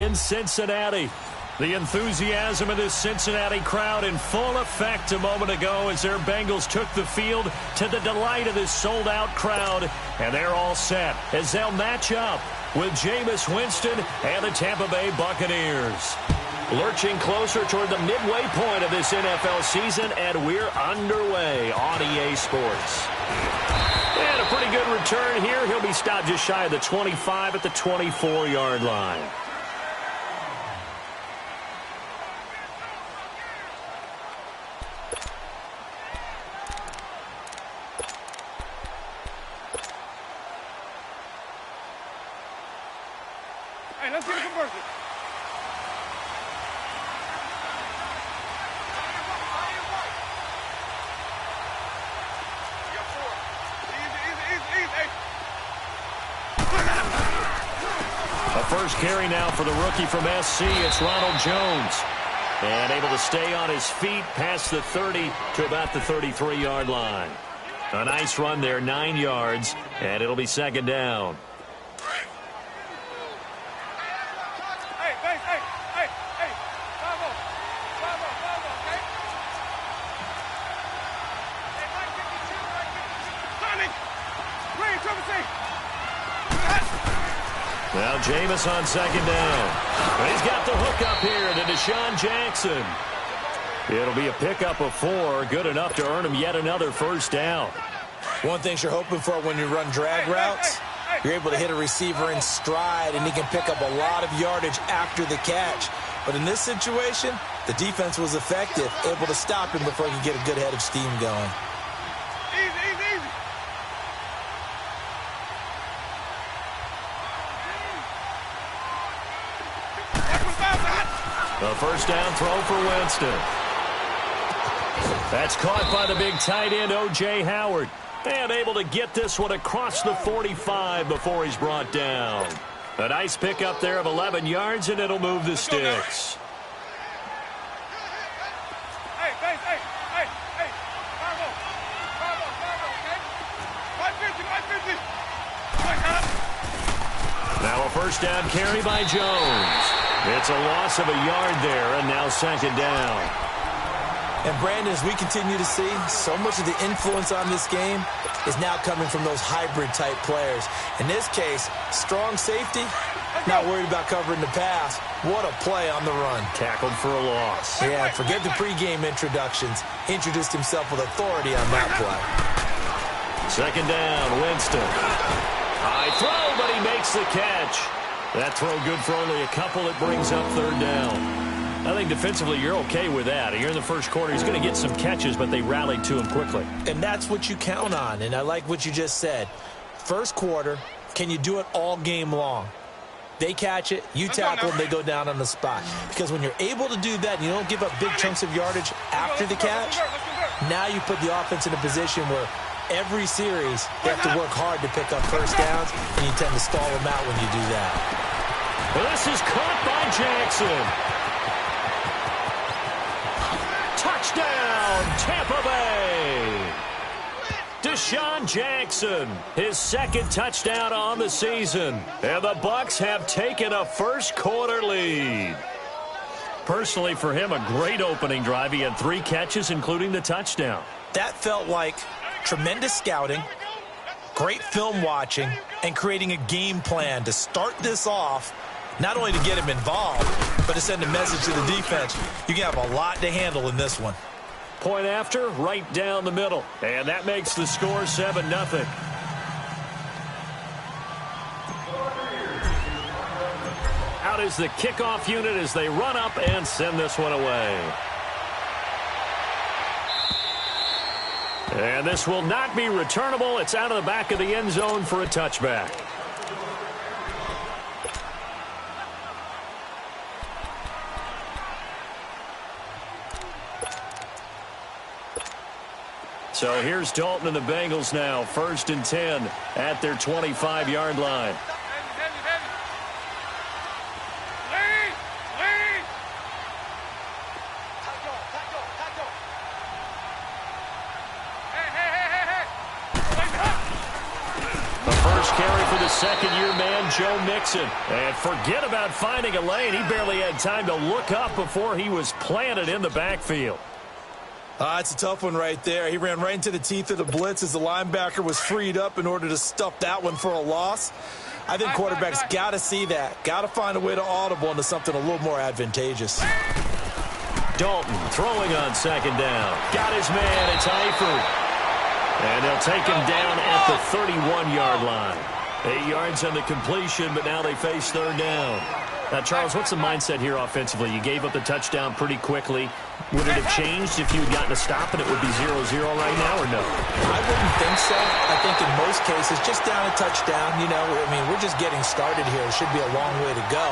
in Cincinnati. The enthusiasm of this Cincinnati crowd in full effect a moment ago as their Bengals took the field to the delight of this sold-out crowd. And they're all set as they'll match up with Jameis Winston and the Tampa Bay Buccaneers. Lurching closer toward the midway point of this NFL season, and we're underway on EA Sports. And a pretty good return here. He'll be stopped just shy of the 25 at the 24-yard line. Hey, let's get a conversion. A first carry now for the rookie from SC. It's Ronald Jones. And able to stay on his feet past the 30 to about the 33-yard line. A nice run there, 9 yards, and it'll be second down. Now Jameis on second down. And he's got the hook up here to Deshaun Jackson. It'll be a pickup of 4, good enough to earn him yet another first down. One thing you're hoping for when you run drag routes, you're able to hit a receiver in stride, and he can pick up a lot of yardage after the catch. But in this situation, the defense was effective, able to stop him before he could get a good head of steam going. A first down throw for Winston. That's caught by the big tight end, O.J. Howard. And able to get this one across the 45 before he's brought down. A nice pickup there of 11 yards, and it'll move the sticks. Now a first down carry by Jones. It's a loss of a yard there, and now second down. And, Brandon, as we continue to see, so much of the influence on this game is now coming from those hybrid-type players. In this case, strong safety, not worried about covering the pass. What a play on the run. Tackled for a loss. Yeah, forget the pregame introductions. Introduced himself with authority on that play. Second down, Winston. High throw, but he makes the catch. That throw good for only a couple. It brings up third down. I think defensively you're okay with that. Here in the first quarter, he's going to get some catches, but they rallied to him quickly. And that's what you count on, and I like what you just said. First quarter, can you do it all game long? They catch it, you tackle them, they go down on the spot. Because when you're able to do that and you don't give up big chunks of yardage after the catch, now you put the offense in a position where every series, they have to work hard to pick up first downs, and you tend to stall them out when you do that. Well, this is caught by Jackson. Touchdown, Tampa Bay. Deshaun Jackson, his second touchdown on the season. And the Bucs have taken a first quarter lead. Personally, for him, a great opening drive. He had 3 catches, including the touchdown. That felt like tremendous scouting, great film watching, and creating a game plan to start this off, not only to get him involved, but to send a message to the defense. You can have a lot to handle in this one. Point after, right down the middle. And that makes the score 7-0. Out is the kickoff unit as they run up and send this one away. And this will not be returnable. It's out of the back of the end zone for a touchback. So here's Dalton and the Bengals now. 1st and 10 at their 25-yard line. second-year man, Joe Mixon. And forget about finding a lane. He barely had time to look up before he was planted in the backfield. It's a tough one right there. He ran right into the teeth of the blitz as the linebacker was freed up in order to stuff that one for a loss. I think quarterbacks got to see that. Got to find a way to audible into something a little more advantageous. Dalton throwing on second down. Got his man. It's Eifert. And they'll take him down at the 31-yard line. 8 yards on the completion, but now they face third down. Now, Charles, what's the mindset here offensively? You gave up the touchdown pretty quickly. Would it have changed if you had gotten a stop and it would be 0-0 right now, or no? I wouldn't think so. I think in most cases, just down a touchdown, we're just getting started here. It should be a long way to go.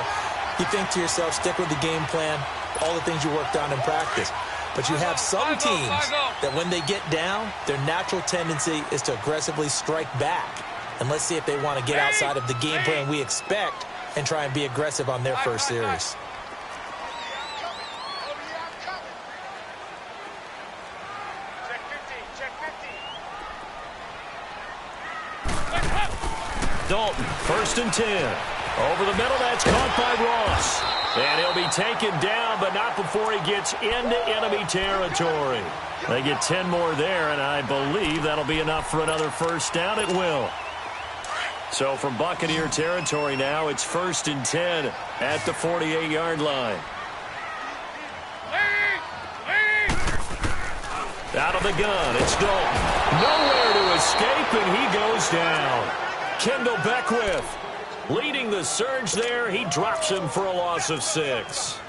You think to yourself, stick with the game plan, all the things you worked on in practice. But you have some teams that when they get down, their natural tendency is to aggressively strike back. And let's see if they want to get outside of the game plan we expect and try and be aggressive on their first series. Dalton, 1st and 10. Over the middle, that's caught by Ross. And he'll be taken down, but not before he gets into enemy territory. They get 10 more there, and I believe that'll be enough for another first down. It will. So from Buccaneer territory now, it's 1st and 10 at the 48-yard line. Out of the gun, it's Dalton. Nowhere to escape, and he goes down. Kendall Beckwith leading the surge there. He drops him for a loss of 6.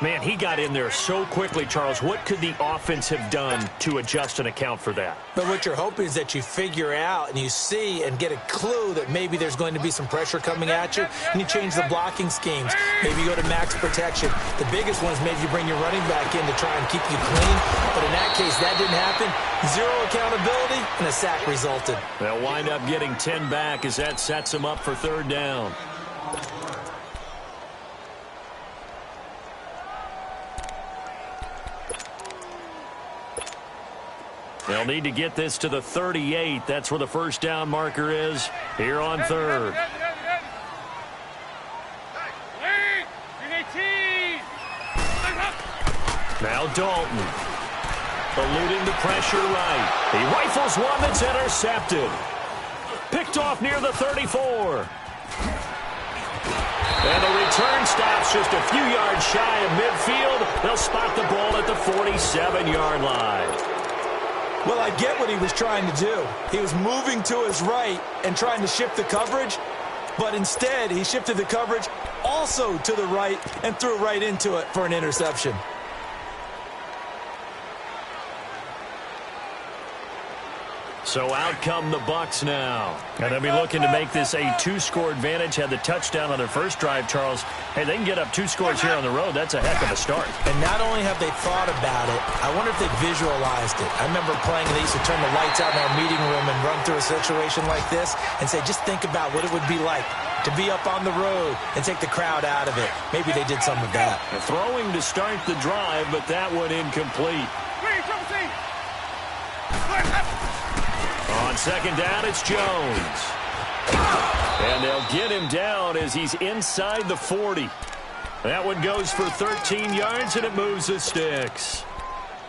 Man, he got in there so quickly, Charles. What could the offense have done to adjust and account for that? But what you're hoping is that you figure out and you see and get a clue that maybe there's going to be some pressure coming at you, and you change the blocking schemes. Maybe you go to max protection. The biggest one is maybe you bring your running back in to try and keep you clean. But in that case, that didn't happen. 0 accountability, and a sack resulted. They'll wind up getting 10 back as that sets them up for third down. They'll need to get this to the 38. That's where the first down marker is here on third. Now Dalton eluding the pressure right. He rifles one that's intercepted. Picked off near the 34. And the return stops just a few yards shy of midfield. They'll spot the ball at the 47-yard line. Well, I get what he was trying to do. He was moving to his right and trying to shift the coverage, but instead he shifted the coverage also to the right and threw right into it for an interception. So out come the Bucs now. And they'll be looking to make this a 2-score advantage. Had the touchdown on their first drive, Charles. Hey, they can get up 2 scores here on the road. That's a heck of a start. And not only have they thought about it, I wonder if they visualized it. I remember playing, they used to turn the lights out in our meeting room and run through a situation like this and say, just think about what it would be like to be up on the road and take the crowd out of it. Maybe they did some of that. Throwing to start the drive, but that one incomplete. On second down, it's Jones. And they'll get him down as he's inside the 40. That one goes for 13 yards, and it moves the sticks.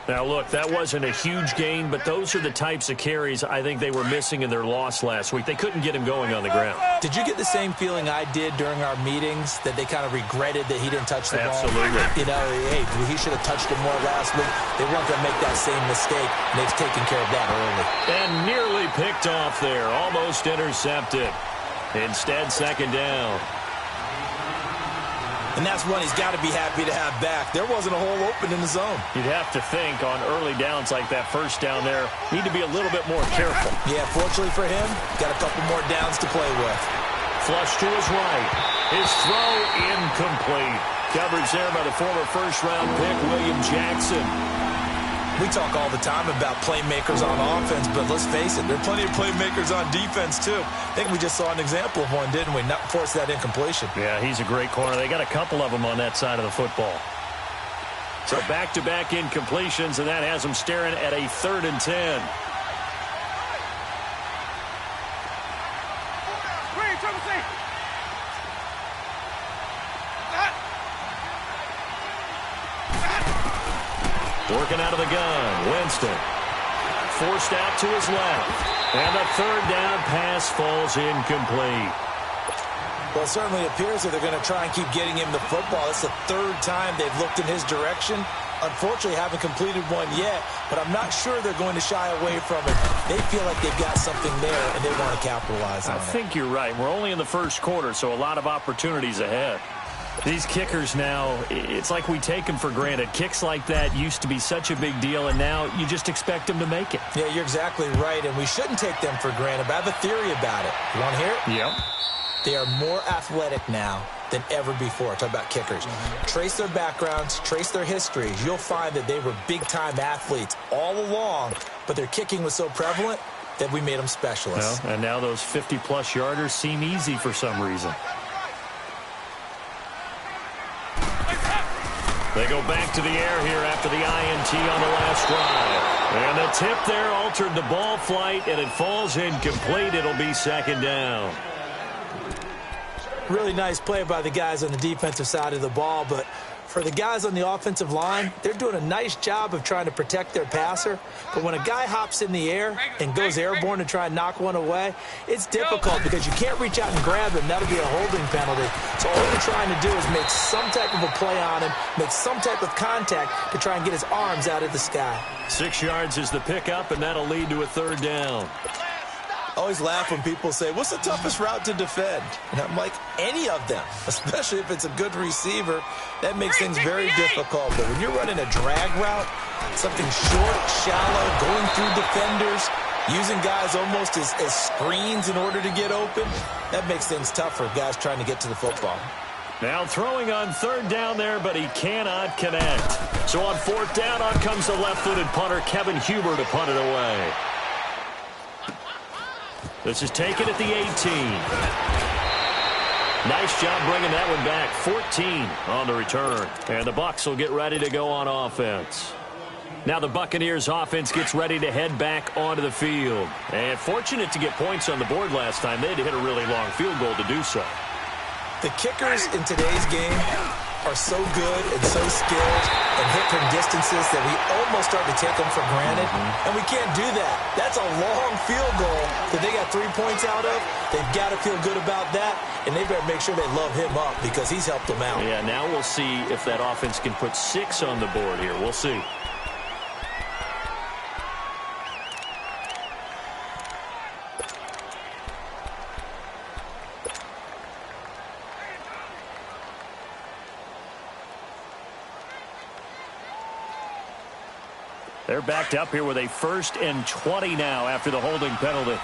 Now, look, that wasn't a huge gain, but those are the types of carries I think they were missing in their loss last week. They couldn't get him going on the ground. Did you get the same feeling I did during our meetings, that they kind of regretted that he didn't touch the ball? Absolutely. Hey, he should have touched it more last week. They weren't going to make that same mistake, and they've taken care of that early. And nearly picked off there, almost intercepted. Instead, second down. And that's one he's got to be happy to have back. There wasn't a hole open in the zone. You'd have to think on early downs like that first down there, need to be a little bit more careful. Yeah, fortunately for him, got a couple more downs to play with. Flush to his right. His throw incomplete. Coverage there by the former first-round pick, William Jackson. We talk all the time about playmakers on offense, but let's face it, there are plenty of playmakers on defense, too. I think we just saw an example of one, didn't we? Not force that incompletion. Yeah, he's a great corner. They got a couple of them on that side of the football. So back-to-back incompletions, and that has them staring at a 3rd and 10. Working out of the gun. Winston. Forced out to his left. And the third down pass falls incomplete. Well, it certainly appears that they're going to try and keep getting him the football. It's the third time they've looked in his direction. Unfortunately, haven't completed one yet, but I'm not sure they're going to shy away from it. They feel like they've got something there, and they want to capitalize on it. I think you're right. We're only in the first quarter, so a lot of opportunities ahead. These kickers now, it's like we take them for granted. Kicks like that used to be such a big deal, and now you just expect them to make it. Yeah, you're exactly right, and we shouldn't take them for granted, but I have a theory about it. You want to hear it? Yep. They are more athletic now than ever before. Talk about kickers. Trace their backgrounds, trace their histories. You'll find that they were big-time athletes all along, but their kicking was so prevalent that we made them specialists. Well, and now those 50-plus yarders seem easy for some reason. They go back to the air here after the INT on the last drive. And the tip there altered the ball flight, and it falls incomplete. It'll be second down. Really nice play by the guys on the defensive side of the ball, but for the guys on the offensive line, they're doing a nice job of trying to protect their passer. But when a guy hops in the air and goes airborne to try and knock one away, it's difficult because you can't reach out and grab him. That'll be a holding penalty. So all you're trying to do is make some type of a play on him, make some type of contact to try and get his arms out of the sky. 6 yards is the pickup, and that'll lead to a third down. I always laugh when people say, what's the toughest route to defend? And I'm like, any of them, especially if it's a good receiver. That makes things very difficult. But when you're running a drag route, something short, shallow, going through defenders, using guys almost as screens in order to get open, that makes things tough for guys trying to get to the football. Now throwing on third down there, but he cannot connect. So on fourth down, on comes the left-footed punter, Kevin Huber, to punt it away. This is taken at the 18. Nice job bringing that one back. 14 on the return. And the Bucs will get ready to go on offense. Now the Buccaneers offense gets ready to head back onto the field. And fortunate to get points on the board last time. They had to hit a really long field goal to do so. The kickers in today's game are so good and so skilled and hit from distances that we almost start to take them for granted. And we can't do that. That's a long field goal that they got 3 points out of. They've got to feel good about that, and they better make sure they love him up because he's helped them out. Yeah, now we'll see if that offense can put 6 on the board here. We'll see. They're backed up here with a 1st and 20 now after the holding penalty.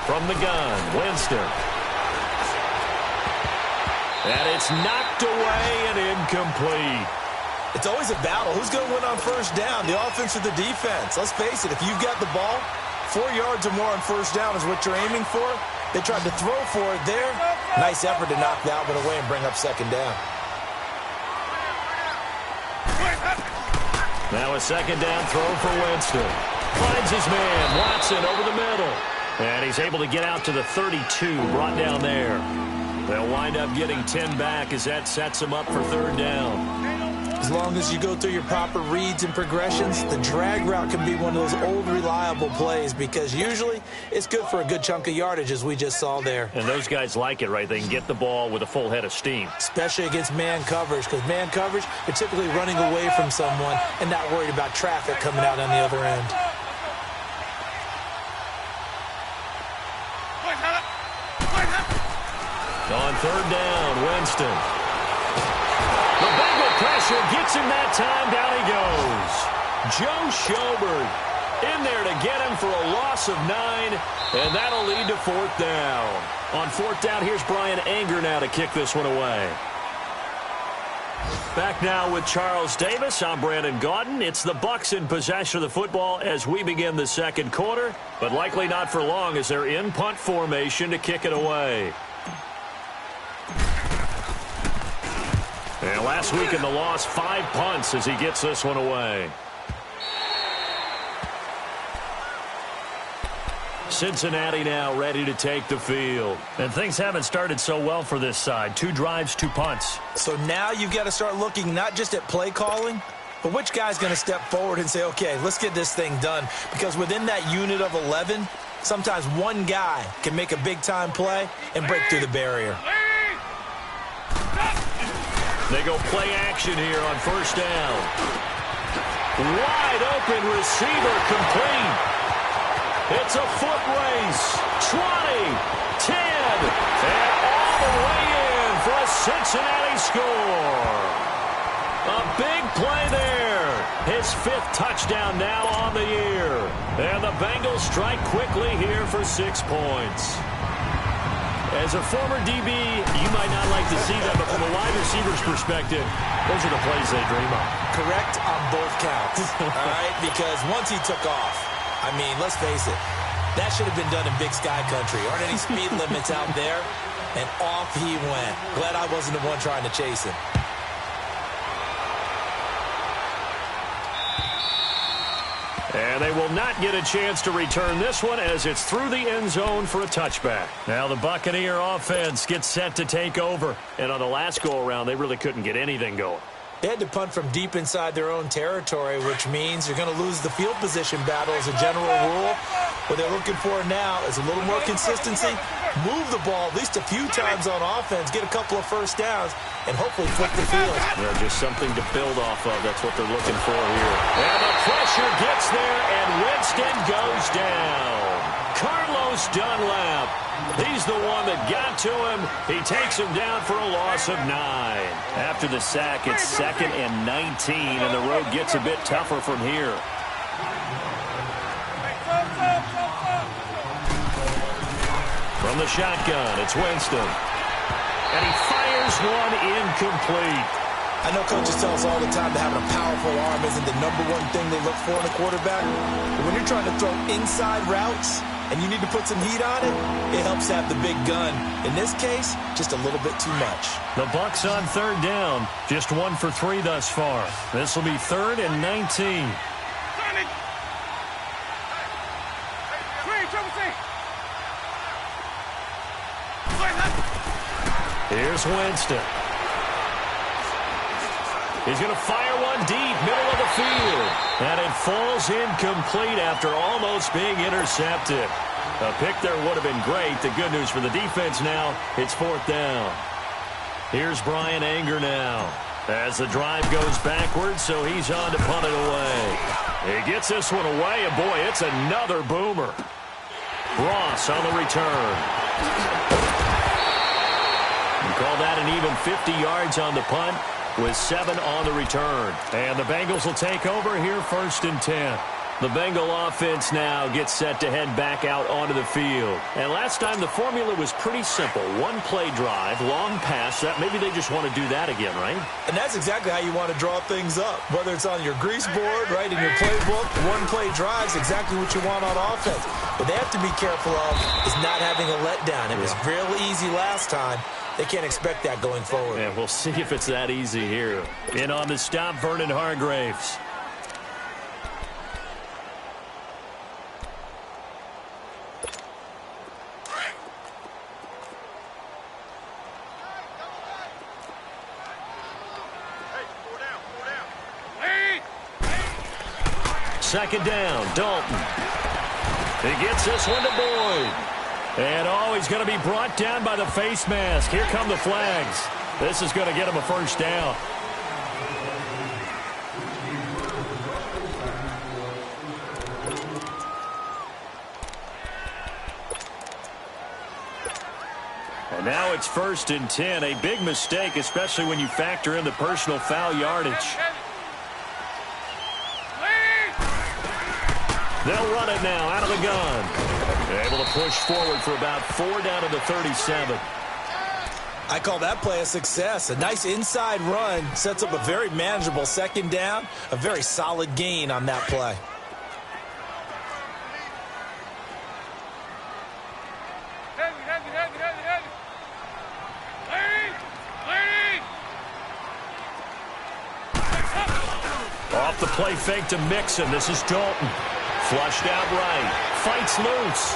From the gun, Winston. And it's knocked away and incomplete. It's always a battle. Who's going to win on first down, the offense or the defense? Let's face it, if you've got the ball, 4 yards or more on first down is what you're aiming for. They tried to throw for it there. Nice effort to knock that one away and bring up second down. Now a second down throw for Winston. Finds his man, Watson, over the middle. And he's able to get out to the 32, brought down there. They'll wind up getting 10 back as that sets them up for third down. As long as you go through your proper reads and progressions, the drag route can be one of those old reliable plays because usually it's good for a good chunk of yardage as we just saw there. And those guys like it, right? They can get the ball with a full head of steam. Especially against man coverage because man coverage, they're typically running away from someone and not worried about traffic coming out on the other end. On third down, Winston. The Bengal pressure gets him that time. Down he goes. Joe Schobert in there to get him for a loss of 9, and that'll lead to fourth down. On fourth down, here's Brian Anger now to kick this one away. Back now with Charles Davis. I'm Brandon Gaudin. It's the Bucs in possession of the football as we begin the second quarter, but likely not for long as they're in punt formation to kick it away. And last week in the loss, 5 punts as he gets this one away. Cincinnati now ready to take the field. And things haven't started so well for this side. 2 drives, 2 punts. So now you've got to start looking not just at play calling, but which guy's going to step forward and say, okay, let's get this thing done. Because within that unit of 11, sometimes one guy can make a big-time play and break through the barrier. They go play action here on first down. Wide open receiver complete. It's a foot race. 20, 10, and all the way in for a Cincinnati score. A big play there. His 5th touchdown now on the year. And the Bengals strike quickly here for 6 points. As a former DB, you might not like to see that, but from a wide receiver's perspective, those are the plays they dream of. Correct on both counts, all right? Because once he took off, I mean, let's face it, that should have been done in Big Sky Country. Aren't any speed limits out there? And off he went. Glad I wasn't the one trying to chase him. And they will not get a chance to return this one as it's through the end zone for a touchback. Now the Buccaneer offense gets set to take over. And on the last go-around, they really couldn't get anything going. They had to punt from deep inside their own territory, which means you're going to lose the field position battle as a general rule. What they're looking for now is a little more consistency, move the ball at least a few times on offense, get a couple of first downs, and hopefully flip the field. Yeah, just something to build off of. That's what they're looking for here. And the pressure gets there, and Winston goes down. Carlos Dunlap. He's the one that got to him. He takes him down for a loss of 9. After the sack, it's 2nd and 19, and the road gets a bit tougher from here. From the shotgun, it's Winston. And he fires one incomplete. I know coaches tell us all the time that having a powerful arm isn't the #1 thing they look for in a quarterback. But when you're trying to throw inside routes and you need to put some heat on it, it helps to have the big gun. In this case, just a little bit too much. The Bucs on 3rd down. Just 1 for 3 thus far. This will be 3rd and 19. Here's Winston. He's going to fire one deep, middle of the field. And it falls incomplete after almost being intercepted. A pick there would have been great. The good news for the defense now, it's 4th down. Here's Brian Anger now. As the drive goes backwards, so he's on to punt it away. He gets this one away, and boy, it's another boomer. Ross on the return. Call that an even 50 yards on the punt with 7 on the return. And the Bengals will take over here 1st and 10. The Bengal offense now gets set to head back out onto the field. And last time the formula was pretty simple. 1 play drive, long pass. That maybe they just want to do that again, right? And that's exactly how you want to draw things up. Whether it's on your grease board, right, in your playbook, 1 play drive is exactly what you want on offense. What they have to be careful of is not having a letdown. It was real easy last time. They can't expect that going forward. Yeah, we'll see if it's that easy here. In on the stop, Vernon Hargraves. Second down, Dalton. He gets this one to Boyd. And, he's going to be brought down by the face mask. Here come the flags. This is going to get him a first down. And now it's 1st and 10. A big mistake, especially when you factor in the personal foul yardage. They'll run it now out of the gun. Able to push forward for about 4 down to the 37. I call that play a success. A nice inside run sets up a very manageable 2nd down. A very solid gain on that play. Off the play fake to Mixon. This is Dalton. Flushed out right. Fights loose.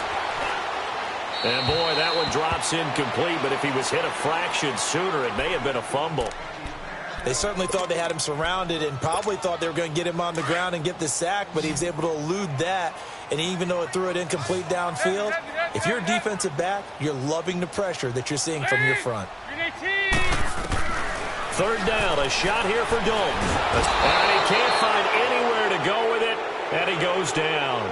And, boy, that one drops incomplete, but if he was hit a fraction sooner, it may have been a fumble. They certainly thought they had him surrounded and probably thought they were going to get him on the ground and get the sack, but he was able to elude that. And even though it threw it incomplete downfield, if you're a defensive back, you're loving the pressure that you're seeing from your front. Third down, a shot here for Dalton. And he can't find anywhere to go with it, and he goes down.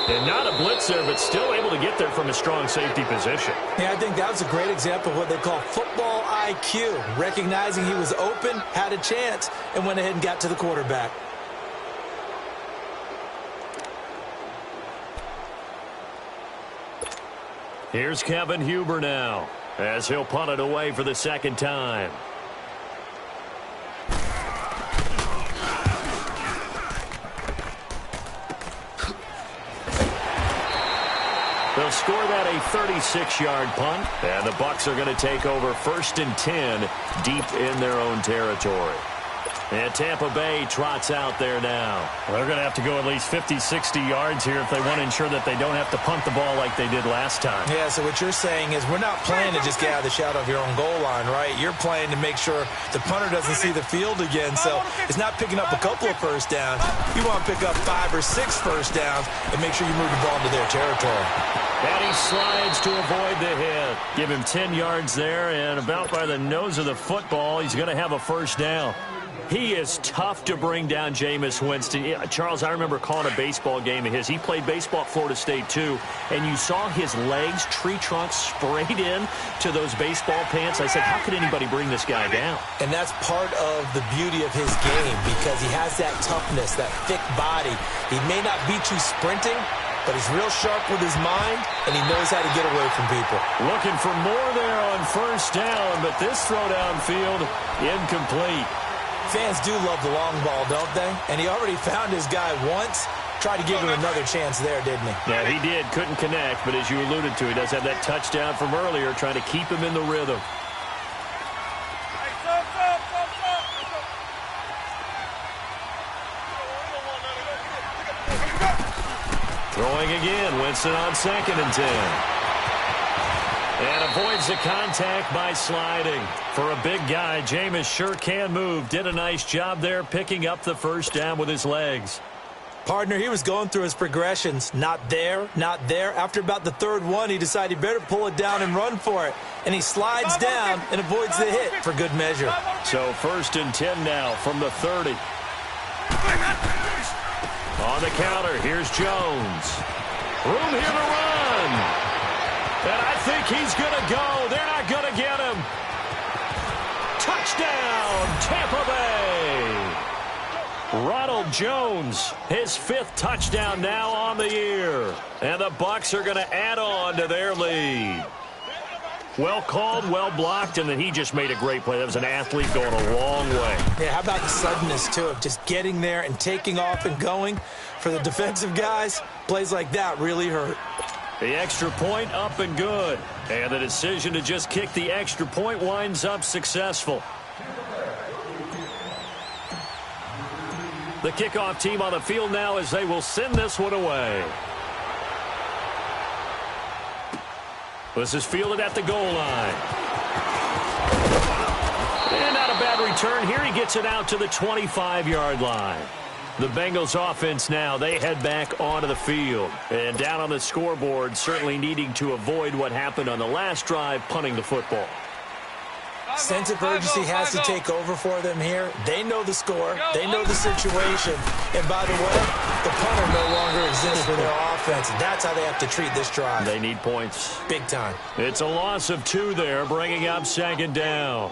And not a blitzer, but still able to get there from a strong safety position. Yeah, I think that was a great example of what they call football IQ. Recognizing he was open, had a chance, and went ahead and got to the quarterback. Here's Kevin Huber now, as he'll punt it away for the second time. They'll score that a 36-yard punt, and the Bucs are going to take over 1st and 10 deep in their own territory. And Tampa Bay trots out there now. Well, they're going to have to go at least 50, 60 yards here if they want to ensure that they don't have to punt the ball like they did last time. Yeah, so what you're saying is we're not playing to just get out of the shadow of your own goal line, right? You're playing to make sure the punter doesn't see the field again. So it's not picking up a couple of first downs. You want to pick up 5 or 6 first downs and make sure you move the ball into their territory. And he slides to avoid the hit. Give him 10 yards there, and about by the nose of the football, he's going to have a first down. He is tough to bring down, Jameis Winston. Yeah, Charles, I remember calling a baseball game of his. He played baseball at Florida State, too, and you saw his legs, tree trunks sprayed in to those baseball pants. I said, how could anybody bring this guy down? And that's part of the beauty of his game because he has that toughness, that thick body. He may not beat you sprinting, but he's real sharp with his mind, and he knows how to get away from people. Looking for more there on first down, but this throw downfield, incomplete. Fans do love the long ball, don't they? And he already found his guy once. Tried to give him another chance there, didn't he? Yeah, he did. Couldn't connect, but as you alluded to, he does have that touchdown from earlier, trying to keep him in the rhythm. Throwing again, Winston on 2nd and 10. And avoids the contact by sliding. For a big guy, Jameis sure can move. Did a nice job there picking up the first down with his legs. Partner, he was going through his progressions. Not there, not there. After about the third one, he decided he better pull it down and run for it. And he slides down and avoids the hit for good measure. So 1st and 10 now from the 30. On the counter, here's Jones. Room here to run. And I think he's going to go. They're not going to get him. Touchdown, Tampa Bay. Ronald Jones, his 5th touchdown now on the year. And the Bucs are going to add on to their lead. Well called, well blocked, and then he just made a great play. That was an athlete going a long way. Yeah, how about the suddenness, too, of just getting there and taking off and going? For the defensive guys, plays like that really hurt. The extra point up and good. And the decision to just kick the extra point winds up successful. The kickoff team on the field now as they will send this one away. This is fielded at the goal line. And not a bad return here. He gets it out to the 25-yard line. The Bengals offense now, they head back onto the field. And down on the scoreboard, certainly needing to avoid what happened on the last drive, punting the football. Sense of urgency has to take over for them here. They know the score. They know the situation. And by the way, the punter no longer exists for their offense. That's how they have to treat this drive. They need points. Big time. It's a loss of 2 there, bringing up 2nd down.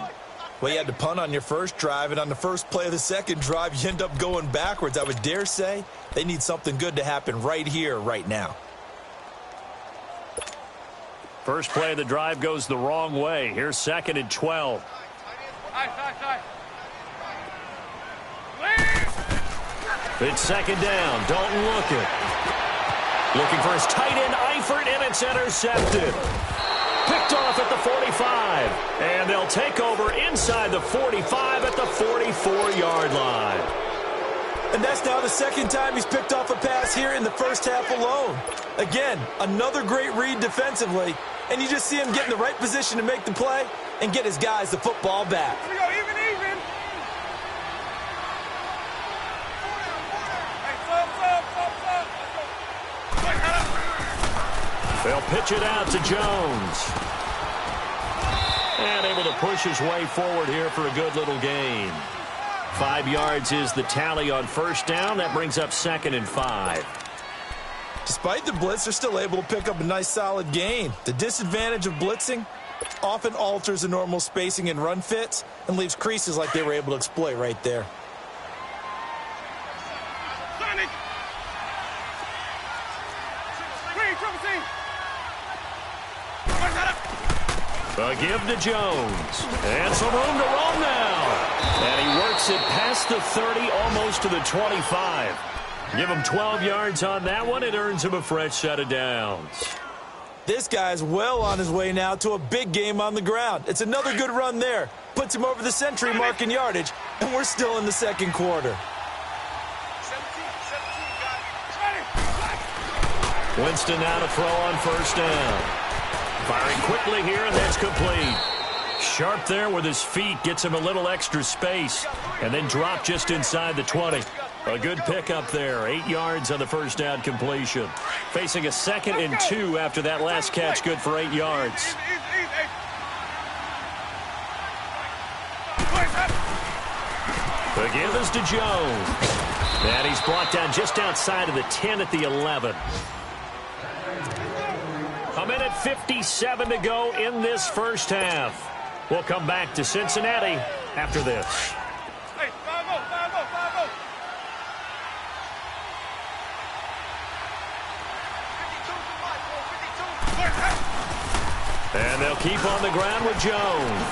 Well, you had to punt on your first drive, and on the first play of the second drive, you end up going backwards. I would dare say they need something good to happen right here, right now. First play of the drive goes the wrong way. Here's 2nd and 12. It's 2nd down. Dalton looking for his tight end, Eifert, and it's intercepted. Picked off at the 45. And they'll take over inside the 45 at the 44-yard line. And that's now the second time he's picked off a pass here in the first half alone. Again, another great read defensively, and you just see him get in the right position to make the play and get his guys the football back. Here we go, even. They'll pitch it out to Jones. And able to push his way forward here for a good little gain. 5 yards is the tally on first down. That brings up 2nd and 5. Despite the blitz, they're still able to pick up a nice solid gain. The disadvantage of blitzing often alters the normal spacing and run fits and leaves creases like they were able to exploit right there. A give to Jones. And some room to roam now. And he works it past the 30, almost to the 25. Give him 12 yards on that one. It earns him a fresh set of downs. This guy's well on his way now to a big game on the ground. It's another good run there. Puts him over the century mark in yardage, and we're still in the second quarter. Winston now to throw on first down. Firing quickly here, and that's complete. Sharp there with his feet, gets him a little extra space, and then drop just inside the 20. A good pickup there, 8 yards on the first down completion. Facing a 2nd and 2 after that last catch, good for 8 yards. The give is to Jones. And he's brought down just outside of the 10 at the 11. A minute 57 to go in this first half. We'll come back to Cincinnati after this. Hey, 5-0. And they'll keep on the ground with Jones.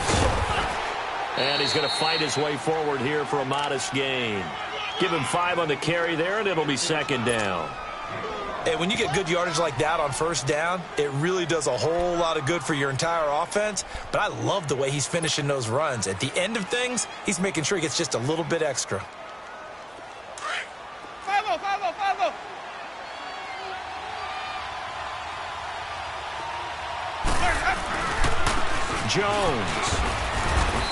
And he's going to fight his way forward here for a modest gain. Give him 5 on the carry there, and it'll be 2nd down. Hey, when you get good yardage like that on first down, it really does a whole lot of good for your entire offense. But I love the way he's finishing those runs. At the end of things, he's making sure he gets just a little bit extra. 5-0. Jones.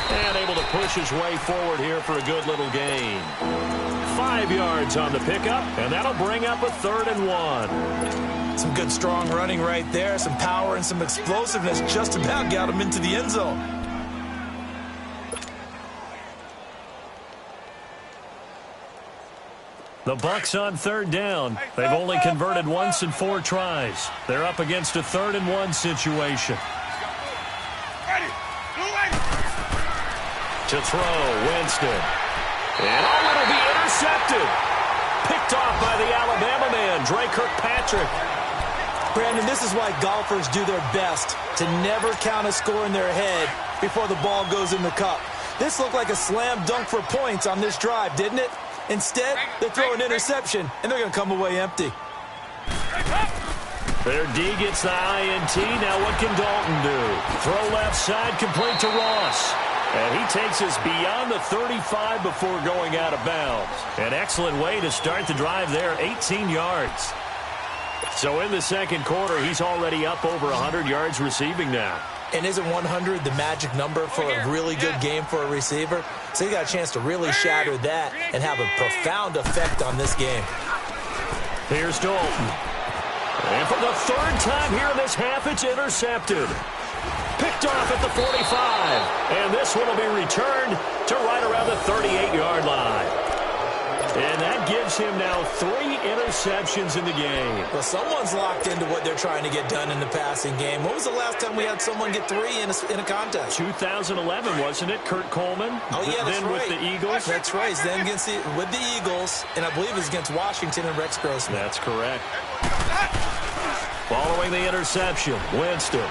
And able to push his way forward here for a good little gain. 5 yards on the pickup, and that'll bring up a 3rd and 1. Some good strong running right there, some power and some explosiveness just about got him into the end zone. The Bucs on 3rd down. They've only converted once in 4 tries. They're up against a 3rd and 1 situation. To throw, Winston. And it'll be intercepted. Picked off by the Alabama man, Dre Kirkpatrick. Brandon, this is why golfers do their best to never count a score in their head before the ball goes in the cup. This looked like a slam dunk for points on this drive, didn't it? Instead, they throw an interception, and they're going to come away empty. Their D gets the INT. Now what can Dalton do? Throw left side, complete to Ross. And he takes us beyond the 35 before going out of bounds. An excellent way to start the drive there, 18 yards. So in the second quarter, he's already up over 100 yards receiving now. And isn't 100 the magic number for a really good game for a receiver? So he got a chance to really shatter that and have a profound effect on this game. Here's Dalton. And for the 3rd time here in this half, it's intercepted. Picked off at the 45. And this one will be returned to right around the 38-yard line. And that gives him now 3 interceptions in the game. Well, someone's locked into what they're trying to get done in the passing game. When was the last time we had someone get 3 in a contest? 2011, wasn't it? Kurt Coleman? Oh, yeah, that's then right. With the Eagles? That's right. Then with the Eagles, and I believe it was against Washington and Rex Grossman. That's correct. Following the interception, Winston.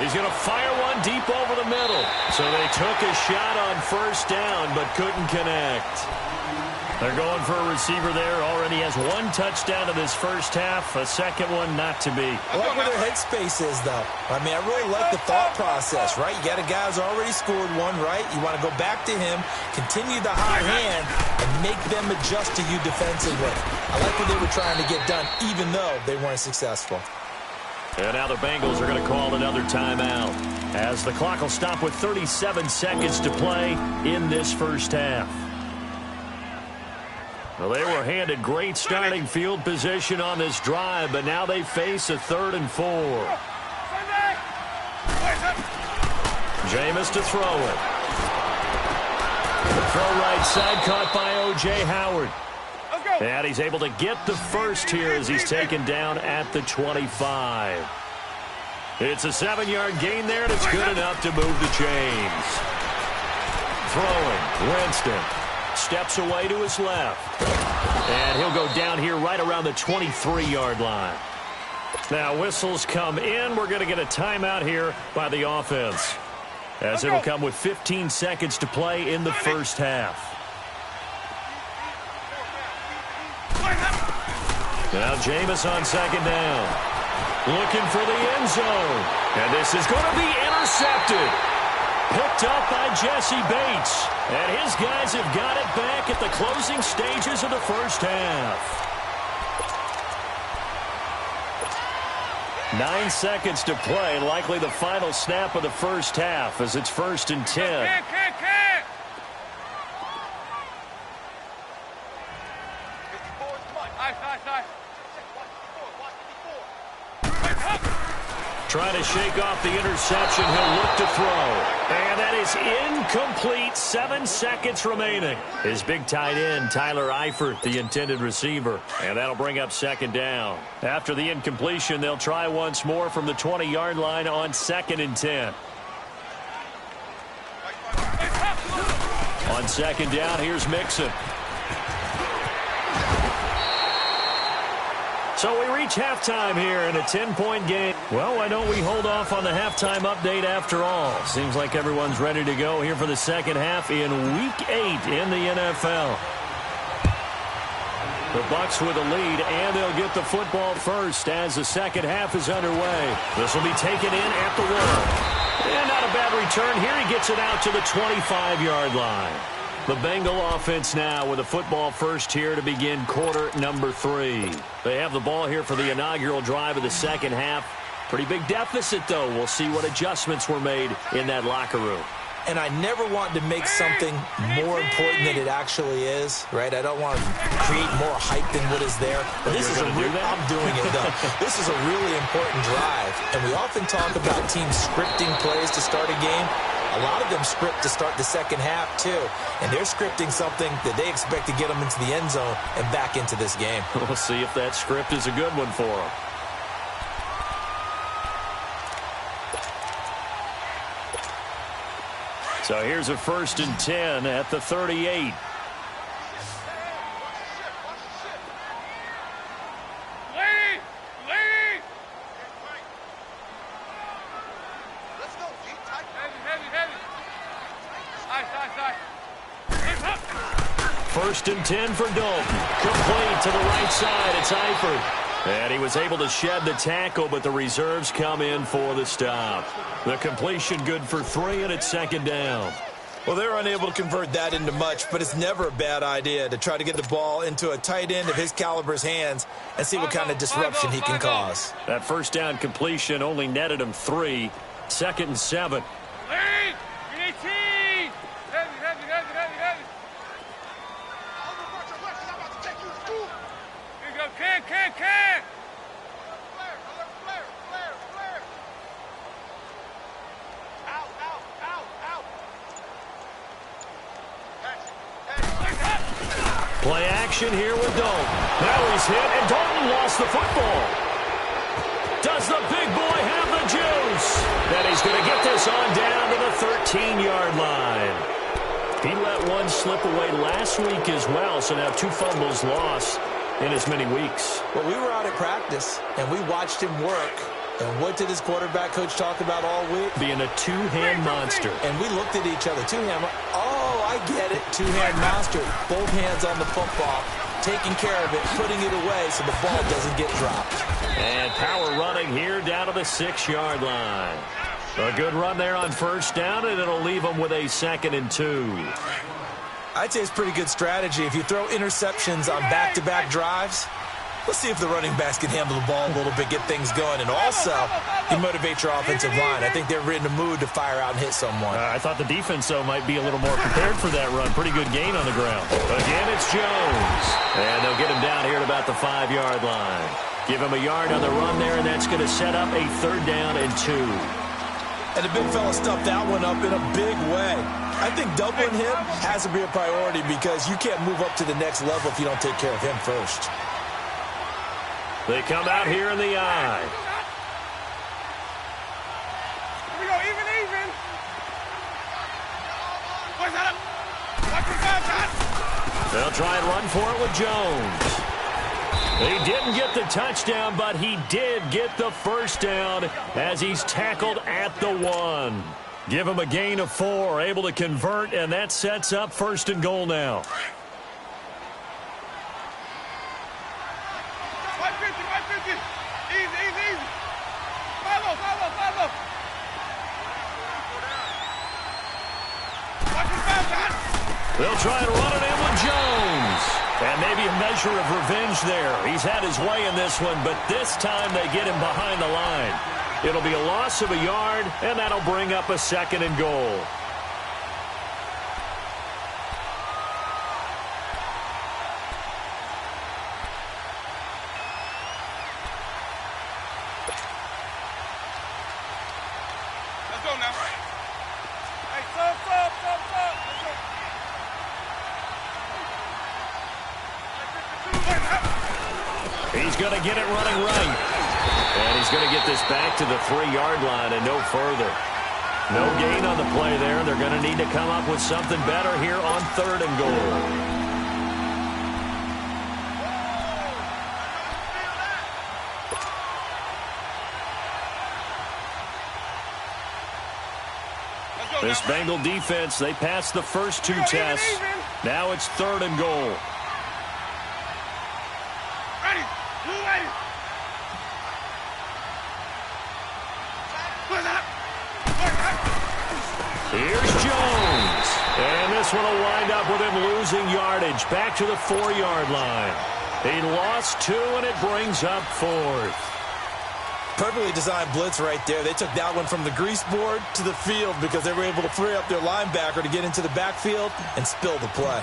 He's going to fire one deep over the middle. So they took a shot on first down, but couldn't connect. They're going for a receiver there. Already has one touchdown in this first half. A second one not to be. I like where their headspace is, though. I mean, I really like the thought process, right? You got a guy who's already scored one, right? You want to go back to him, continue the hot hand, and make them adjust to you defensively. I like what they were trying to get done, even though they weren't successful. And now the Bengals are going to call another timeout, as the clock will stop with 37 seconds to play in this first half. Well, they were handed great starting field position on this drive, but now they face a 3rd and 4. Jameis to throw it. The throw right side caught by O.J. Howard. And he's able to get the first here as he's taken down at the 25. It's a 7-yard gain there, and it's good enough to move the chains. Throwing, Winston. Steps away to his left. And he'll go down here right around the 23-yard line. Now whistles come in. We're going to get a timeout here by the offense, as it'll come with 15 seconds to play in the first half. Now Jameis on second down. Looking for the end zone. And this is going to be intercepted. Picked up by Jesse Bates. And his guys have got it back at the closing stages of the first half. 9 seconds to play. Likely the final snap of the first half as it's 1st and 10. Trying to shake off the interception. He'll look to throw. And that is incomplete. 7 seconds remaining. His big tight end, Tyler Eifert, the intended receiver. And that'll bring up second down. After the incompletion, they'll try once more from the 20-yard line on 2nd and 10. On second down, here's Mixon. So we reach halftime here in a 10-point game. Well, why don't we hold off on the halftime update after all? Seems like everyone's ready to go here for the second half in Week 8 in the NFL. The Bucs with a lead, and they'll get the football first as the second half is underway. This will be taken in at the 1. And not a bad return here. He gets it out to the 25-yard line. The Bengal offense now with a football first here to begin quarter number 3. They have the ball here for the inaugural drive of the second half. Pretty big deficit, though. We'll see what adjustments were made in that locker room. And I never want to make something more important than it actually is, right? I don't want to create more hype than what is there. But this is I'm doing it, though. This is a really important drive. And we often talk about teams scripting plays to start a game. A lot of them script to start the second half, too. And they're scripting something that they expect to get them into the end zone and back into this game. We'll see if that script is a good one for them. So here's a 1st and 10 at the 38. First and 10 for Dalton. Complete to the right side. It's Eifert. And he was able to shed the tackle, but the reserves come in for the stop. The completion good for 3, and it's 2nd down. Well, they're unable to convert that into much, but it's never a bad idea to try to get the ball into a tight end of his caliber's hands and see what kind of disruption he can cause. That first down completion only netted him 3. 2nd and 7. Play action here with Dalton. Now he's hit, and Dalton lost the football. Does the big boy have the juice? Then he's going to get this on down to the 13-yard line. He let one slip away last week as well, so now 2 fumbles lost in as many weeks. Well, we were out at practice, and we watched him work And what did his quarterback coach talk about all week? Being a two-hand monster. And we looked at each other. Two-hand. Oh, I get it. Two-hand monster. Both hands on the football, taking care of it, putting it away so the ball doesn't get dropped. And power running here down to the 6-yard line. A good run there on first down, and it'll leave them with a 2nd and 2. I'd say it's pretty good strategy. If you throw interceptions on back-to-back drives, let's see if the running backs can handle the ball a little bit, get things going, and also you motivate your offensive line. I think they're in the mood to fire out and hit someone. I thought the defense, though, might be a little more prepared for that run. Pretty good gain on the ground. Again, it's Jones. And they'll get him down here at about the 5-yard line. Give him a yard on the run there, and that's going to set up a 3rd down and 2. And the big fella stuffed that one up in a big way. I think doubling him has to be a priority because you can't move up to the next level if you don't take care of him first. They come out here in the eye. Here we go, even. Watch that up. Watch the five. They'll try and run for it with Jones. He didn't get the touchdown, but he did get the first down as he's tackled at the 1. Give him a gain of 4, able to convert, and that sets up 1st and goal now. 550. Easy. Follow. Watch the five. They'll try and run it in with Jones. And maybe a measure of revenge there. He's had his way in this one, but this time they get him behind the line. It'll be a loss of a yard, and that'll bring up a 2nd and goal. Let's go now. Hey, stop. Let's go. He's going to get it running right. And he's going to get this back to the 3-yard line and no further. No gain on the play there. They're going to need to come up with something better here on 3rd and goal. This Bengal defense, they passed the first 2 tests. Now it's 3rd and goal. Ready. Here's Jones. And this one will wind up with him losing yardage back to the 4-yard line. He lost 2, and it brings up 4th. Perfectly designed blitz right there. They took that one from the grease board to the field because they were able to free up their linebacker to get into the backfield and spill the play.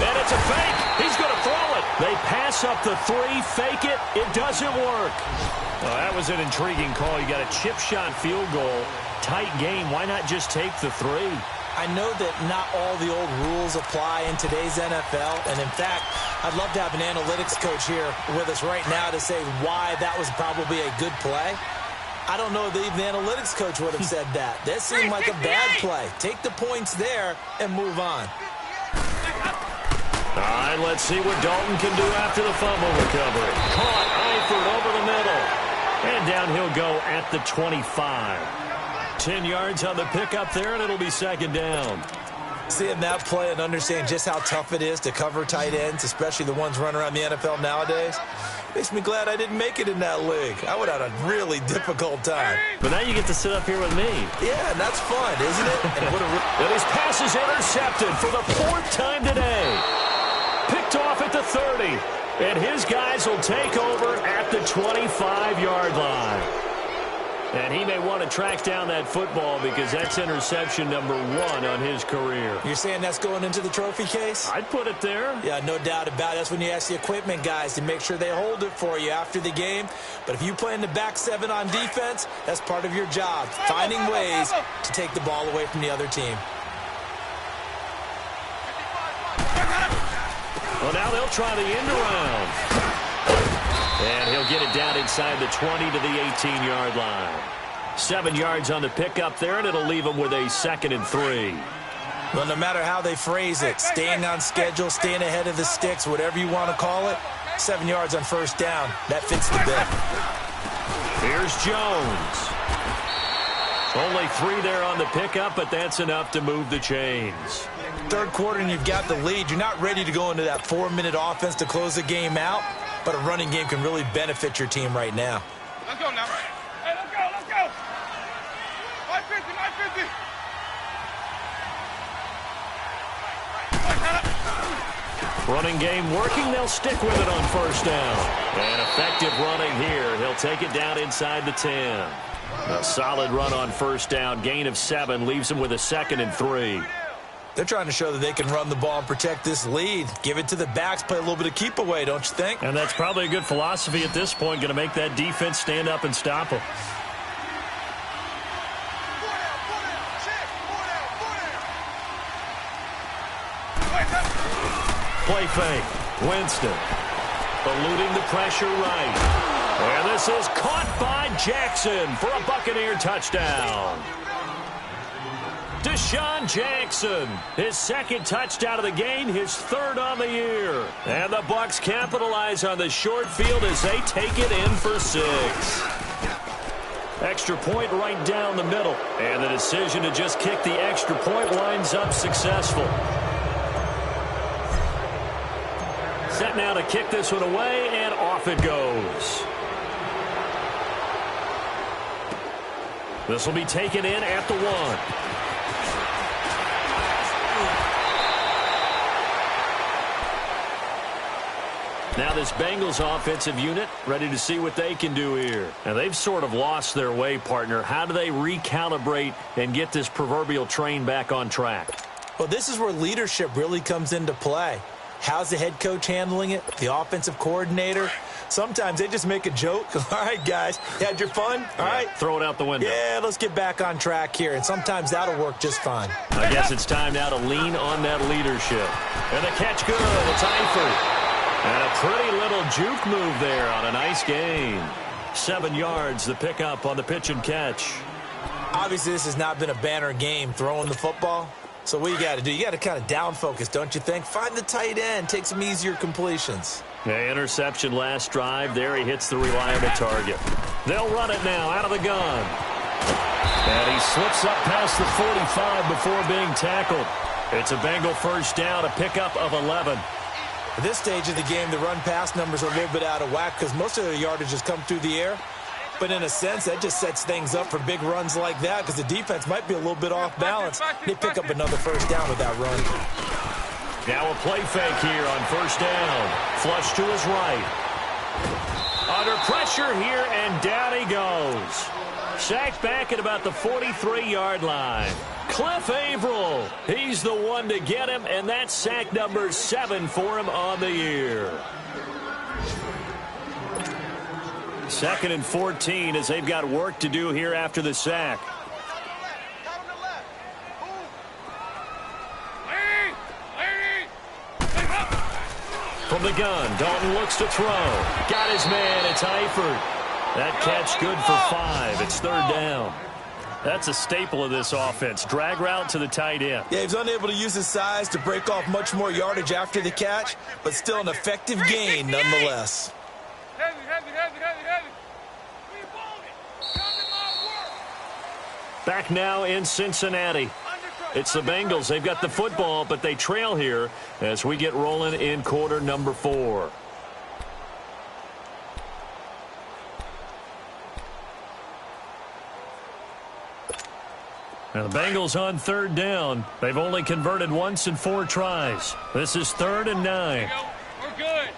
And it's a fake. He's going to throw it. They pass up the 3, fake it. It doesn't work. Well, that was an intriguing call. You got a chip shot field goal. Tight game. Why not just take the 3? I know that not all the old rules apply in today's NFL, and in fact, I'd love to have an analytics coach here with us right now to say why that was probably a good play. I don't know that even the analytics coach would have said that. That seemed like a bad play. Take the points there and move on. All right, let's see what Dalton can do after the fumble recovery. Caught Eifert over the middle. And down he'll go at the 25. 10 yards on the pickup there, and it'll be 2nd down. Seeing that play and understanding just how tough it is to cover tight ends, especially the ones running around the NFL nowadays, makes me glad I didn't make it in that league. I would have had a really difficult time. But now you get to sit up here with me. Yeah, and that's fun, isn't it? And his pass is intercepted for the 4th time today. Picked off at the 30. And his guys will take over at the 25-yard line. And he may want to track down that football because that's interception number 1 on his career. You're saying that's going into the trophy case? I'd put it there. Yeah, no doubt about it. That's when you ask the equipment guys to make sure they hold it for you after the game. But if you play in the back 7 on defense, that's part of your job, finding ways to take the ball away from the other team. Well, now they'll try the end around. And he'll get it down inside the 20 to the 18-yard line. 7 yards on the pickup there, and it'll leave him with a 2nd and 3. Well, no matter how they phrase it, staying on schedule, staying ahead of the sticks, whatever you want to call it, 7 yards on first down. That fits the bill. Here's Jones. Only 3 there on the pickup, but that's enough to move the chains. Third quarter and you've got the lead. You're not ready to go into that 4-minute offense to close the game out, but a running game can really benefit your team right now. Let's go now. Hey, let's go, let's go. 550, 550. Running game working. They'll stick with it on first down. And effective running here. He'll take it down inside the 10. A solid run on first down. Gain of 7 leaves him with a 2nd and 3. They're trying to show that they can run the ball and protect this lead. Give it to the backs, play a little bit of keep away, don't you think? And that's probably a good philosophy at this point. Going to make that defense stand up and stop them. Play fake. Winston eluding the pressure right. And this is caught by Jackson for a Buccaneer touchdown. Deshaun Jackson, his 2nd touchdown of the game, his 3rd on the year. And the Bucs capitalize on the short field as they take it in for 6. Extra point right down the middle. And the decision to just kick the extra point winds up successful. Set now to kick this one away, and off it goes. This will be taken in at the 1. Now this Bengals offensive unit ready to see what they can do here. And they've sort of lost their way, partner. How do they recalibrate and get this proverbial train back on track? Well, this is where leadership really comes into play. How's the head coach handling it? The offensive coordinator? Sometimes they just make a joke. All right, guys, you had your fun? All right. Throw it out the window. Yeah, let's get back on track here. And sometimes that'll work just fine. I guess it's time now to lean on that leadership. And the catch good. It's Eifert. And a pretty little juke move there on a nice gain. 7 yards, the pickup on the pitch and catch. Obviously, this has not been a banner game throwing the football. So what you got to do, you got to kind of down focus, don't you think? Find the tight end, take some easier completions. Yeah, interception last drive. There he hits the reliable target. They'll run it now out of the gun. And he slips up past the 45 before being tackled. It's a Bengal first down, a pickup of 11. At this stage of the game, the run-pass numbers are a little bit out of whack because most of the yardage has come through the air. But in a sense, that just sets things up for big runs like that because the defense might be a little bit off balance. They pick up another first down with that run. Now a play fake here on first down. Flush to his right. Under pressure here, and down he goes. Sacked back at about the 43-yard line. Cliff Averill, he's the one to get him, and that's sack number 7 for him on the year. 2nd and 14 as they've got work to do here after the sack. From the gun, Dalton looks to throw. Got his man, it's Eifert. That catch good for 5. It's 3rd down. That's a staple of this offense. Drag route to the tight end. Yeah, he's unable to use his size to break off much more yardage after the catch, but still an effective gain nonetheless. Heavy. Back now in Cincinnati. It's the Bengals. They've got the football, but they trail here as we get rolling in quarter number 4. Now the Bengals on 3rd down. They've only converted once in 4 tries. This is 3rd and 9. We're good.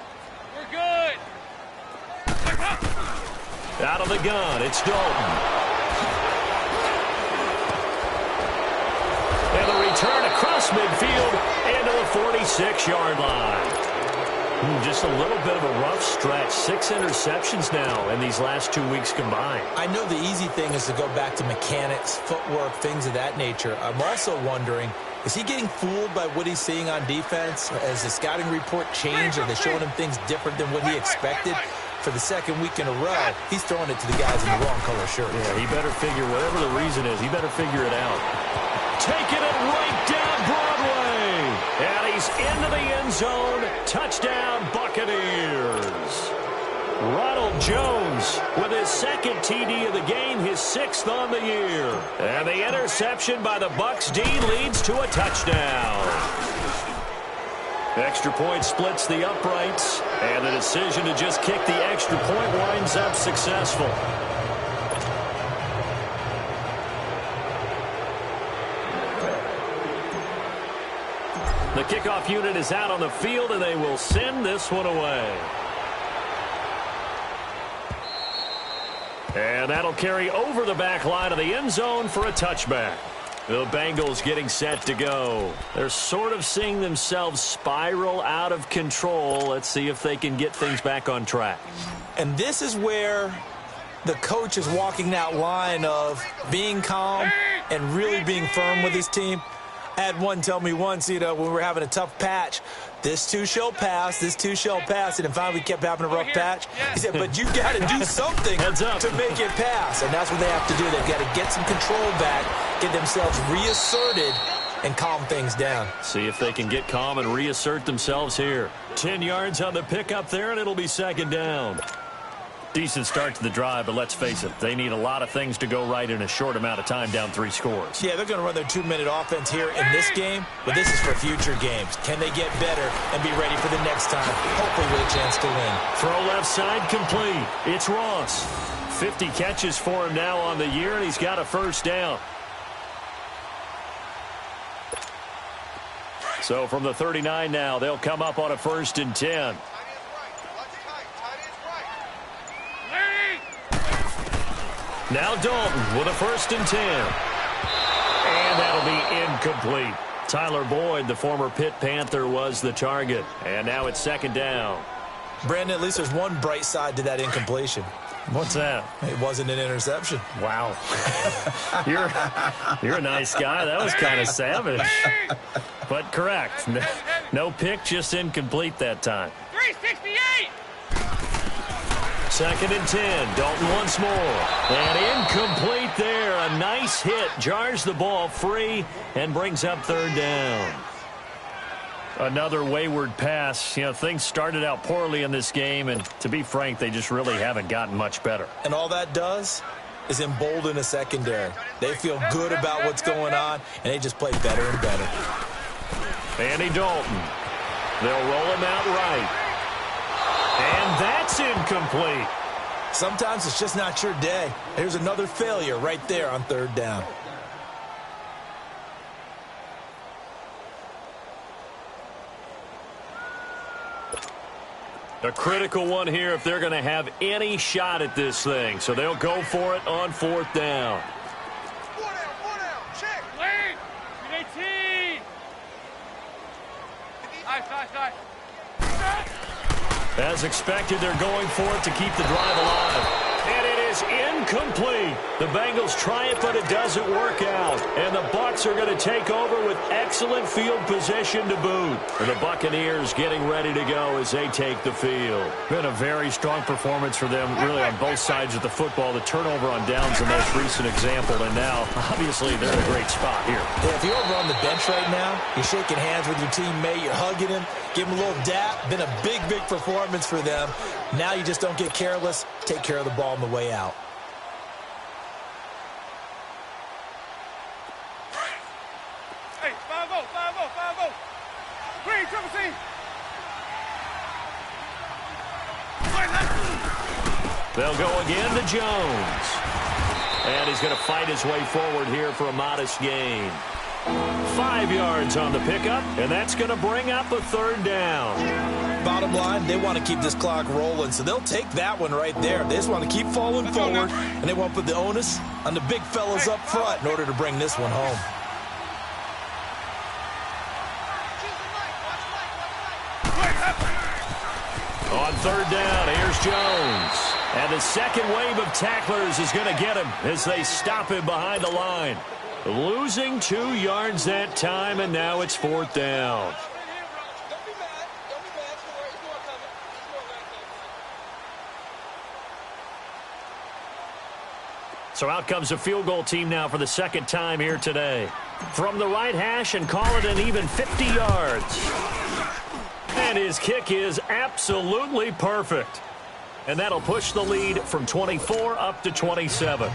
Out of the gun, it's Dalton. And the return across midfield into the 46-yard line. Just a little bit of a rough stretch. 6 interceptions now in these last 2 weeks combined. I know the easy thing is to go back to mechanics, footwork, things of that nature. I'm also wondering, is he getting fooled by what he's seeing on defense? Has the scouting report changed? Are they showing him things different than what he expected? For the 2nd week in a row, he's throwing it to the guys in the wrong color shirt. Yeah, he better figure, whatever the reason is, he better figure it out. Taking it right down Broadway. And he's into the end zone. Touchdown, Buccaneers. his second TD of the game, his 6th on the year. And the interception by the Bucs D leads to a touchdown. Extra point splits the uprights, and the decision to just kick the extra point winds up successful. The kickoff unit is out on the field, and they will send this one away. And that'll carry over the back line of the end zone for a touchback. The Bengals getting set to go. They're sort of seeing themselves spiral out of control. Let's see if they can get things back on track. And this is where the coach is walking that line of being calm and really being firm with his team. I had one tell me once, when we were having a tough patch, this too shall pass, this too shall pass, and finally we kept having a rough patch. He said, but you got to do something to make it pass, and that's what they have to do. They've got to get some control back, get themselves reasserted, and calm things down. See if they can get calm and reassert themselves here. 10 yards on the pickup there, and it'll be 2nd down. Decent start to the drive, but let's face it, they need a lot of things to go right in a short amount of time, down 3 scores. Yeah, they're going to run their 2-minute offense here in this game, but this is for future games. Can they get better and be ready for the next time, hopefully with a chance to win? Throw left side complete. It's Ross. 50 catches for him now on the year, and he's got a 1st down. So from the 39 now, they'll come up on a 1st and 10. Now Dalton with a 1st and 10. And that'll be incomplete. Tyler Boyd, the former Pitt Panther, was the target. And now it's 2nd down. Brandon, at least there's one bright side to that incompletion. What's that? It wasn't an interception. Wow. You're a nice guy. That was kind of savage. But correct. No pick, just incomplete that time. 368! 2nd and 10. Dalton once more. And incomplete there. A nice hit. Jars the ball free and brings up 3rd down. Another wayward pass. Things started out poorly in this game, and to be frank, they just really haven't gotten much better. And all that does is embolden a secondary. They feel good about what's going on, and they just play better and better. Andy Dalton. They'll roll him out right. And that's incomplete. Sometimes it's just not your day. Here's another failure right there on 3rd down. A critical one here if they're going to have any shot at this thing. So they'll go for it on 4th down. 4 down, check. Lead. 18. Nice. As expected, they're going for it to keep the drive alive. And it is incomplete. The Bengals try it, but it doesn't work out. And the Bucs are going to take over with excellent field position to boot. And the Buccaneers getting ready to go as they take the field. Been a very strong performance for them, really, on both sides of the football. The turnover on downs, the most recent example. And now, obviously, they're in a great spot here. Yeah, if you're over on the bench right now, you're shaking hands with your teammate, you're hugging him, give him a little dap. Been a big performance for them. Now you just don't get careless. Take care of the ball on the way out. Hey, 5-0. Green, triple C. They'll go again to Jones. And he's going to fight his way forward here for a modest gain. 5 yards on the pickup, and that's going to bring up a 3rd down. Bottom line, they want to keep this clock rolling, so they'll take that one right there. They just want to keep falling forward, and they want to put the onus on the big fellas up front in order to bring this one home. On 3rd down, here's Jones. And the second wave of tacklers is going to get him as they stop him behind the line. Losing 2 yards that time, and now it's 4th down. So out comes a field goal team now for the 2nd time here today. From the right hash and call it an even 50 yards. And his kick is absolutely perfect. And that'll push the lead from 24 up to 27.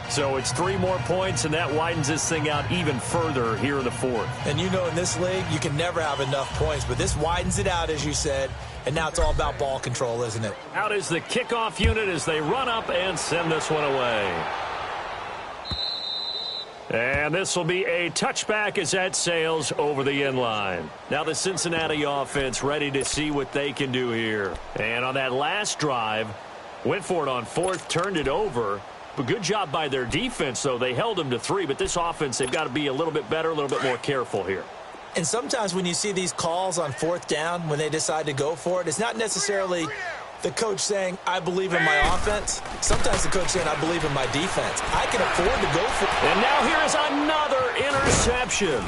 So it's 3 more points, and that widens this thing out even further here in the fourth. And you know in this league, you can never have enough points, but this widens it out, as you said, and now it's all about ball control, isn't it? Out is the kickoff unit as they run up and send this one away. And this will be a touchback as that sails over the end line. Now the Cincinnati offense ready to see what they can do here. And on that last drive, went for it on fourth, turned it over. But good job by their defense, though. They held them to 3, but this offense, they've got to be a little bit better, a little bit more careful here. And sometimes when you see these calls on fourth down, when they decide to go for it, it's not necessarily the coach saying, I believe in my offense. Sometimes the coach saying, I believe in my defense. I can afford to go for it. And now here is another interception.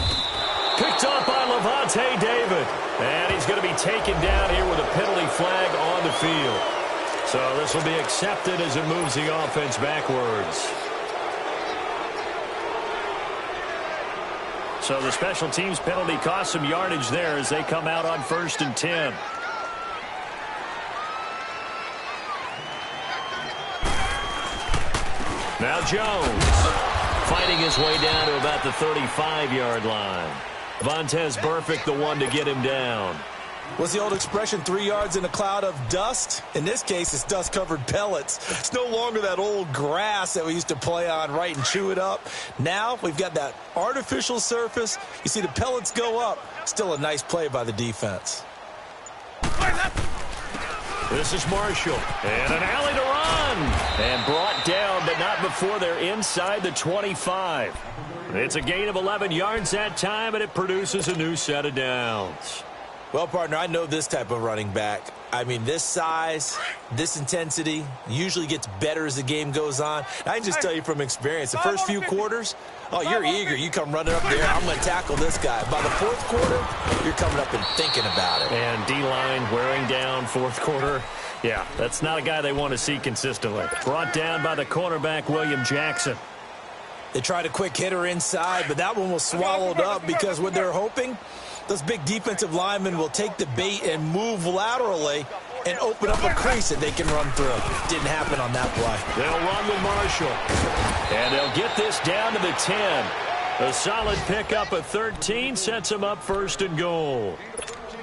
Picked up by Levante David. And he's going to be taken down here with a penalty flag on the field. So this will be accepted as it moves the offense backwards. So the special teams penalty cost some yardage there as they come out on 1st and 10. Now Jones fighting his way down to about the 35-yard line. Vontez Burfict the one to get him down. What's the old expression, 3 yards in a cloud of dust? In this case, it's dust-covered pellets. It's no longer that old grass that we used to play on, right, and chew it up. Now we've got that artificial surface. You see the pellets go up. Still a nice play by the defense. This is Marshall. And an alley to run. And brought down, but not before they're inside the 25. It's a gain of 11 yards that time, and it produces a new set of downs. Well, partner, I know this type of running back. I mean, this size, this intensity usually gets better as the game goes on. I can just tell you from experience, the first few quarters, oh, you're eager. You come running up there, I'm going to tackle this guy. By the fourth quarter, you're coming up and thinking about it. And D-line wearing down fourth quarter. Yeah, that's not a guy they want to see consistently. Brought down by the cornerback, William Jackson. They tried a quick hitter inside, but that one was swallowed up because what they're hoping, those big defensive linemen will take the bait and move laterally and open up a crease that they can run through. Didn't happen on that play. They'll run with Marshall. And they'll get this down to the 10. A solid pickup at 13 sets them up 1st and goal.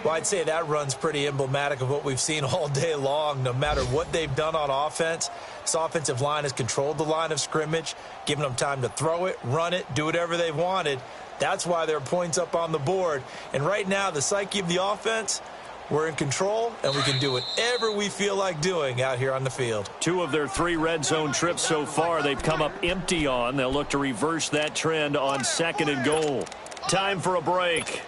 Well, I'd say that run's pretty emblematic of what we've seen all day long. No matter what they've done on offense, this offensive line has controlled the line of scrimmage, giving them time to throw it, run it, do whatever they wanted. That's why there are points up on the board. And right now, the psyche of the offense, we're in control, and we can do whatever we feel like doing out here on the field. 2 of their 3 red zone trips so far, they've come up empty on. They'll look to reverse that trend on 2nd and goal. Time for a break.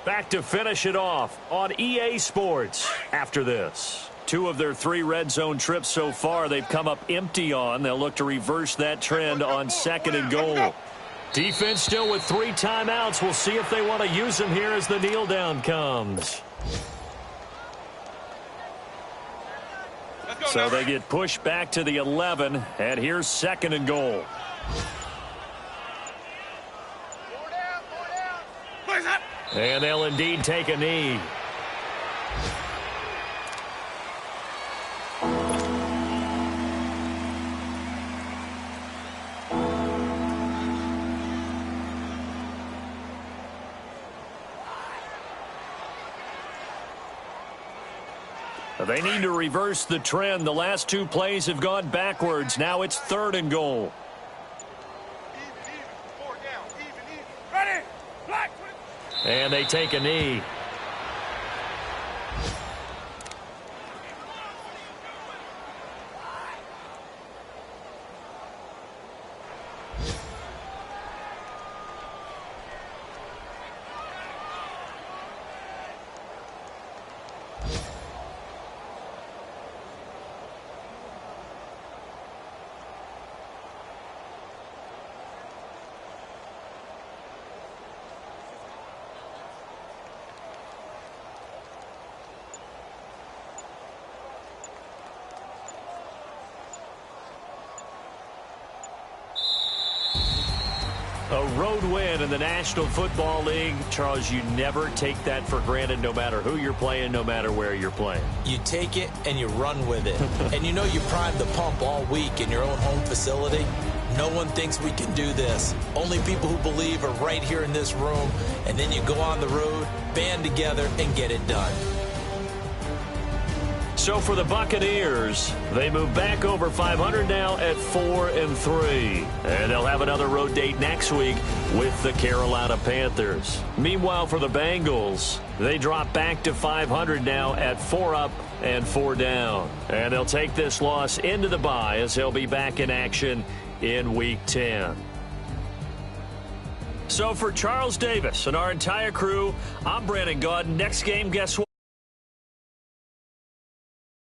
Back to finish it off on EA Sports after this. 2 of their 3 red zone trips so far, they've come up empty on. They'll look to reverse that trend on 2nd and goal. Defense still with 3 timeouts. We'll see if they want to use them here as the kneel down comes. So they get pushed back to the 11, and here's 2nd and goal. And they'll indeed take a knee. They need to reverse the trend. The last 2 plays have gone backwards. Now it's 3rd and goal. And they take a knee. A road win in the National Football League. Charles, you never take that for granted no matter who you're playing, no matter where you're playing. You take it and you run with it. And you know you primed the pump all week in your own home facility. No one thinks we can do this. Only people who believe are right here in this room. And then you go on the road, band together, and get it done. So for the Buccaneers, they move back over 500 now at 4-3. And they'll have another road date next week with the Carolina Panthers. Meanwhile, for the Bengals, they drop back to 500 now at 4 up and 4 down. And they'll take this loss into the bye as they'll be back in action in Week 10. So for Charles Davis and our entire crew, I'm Brandon Gaudin. Next game, guess what?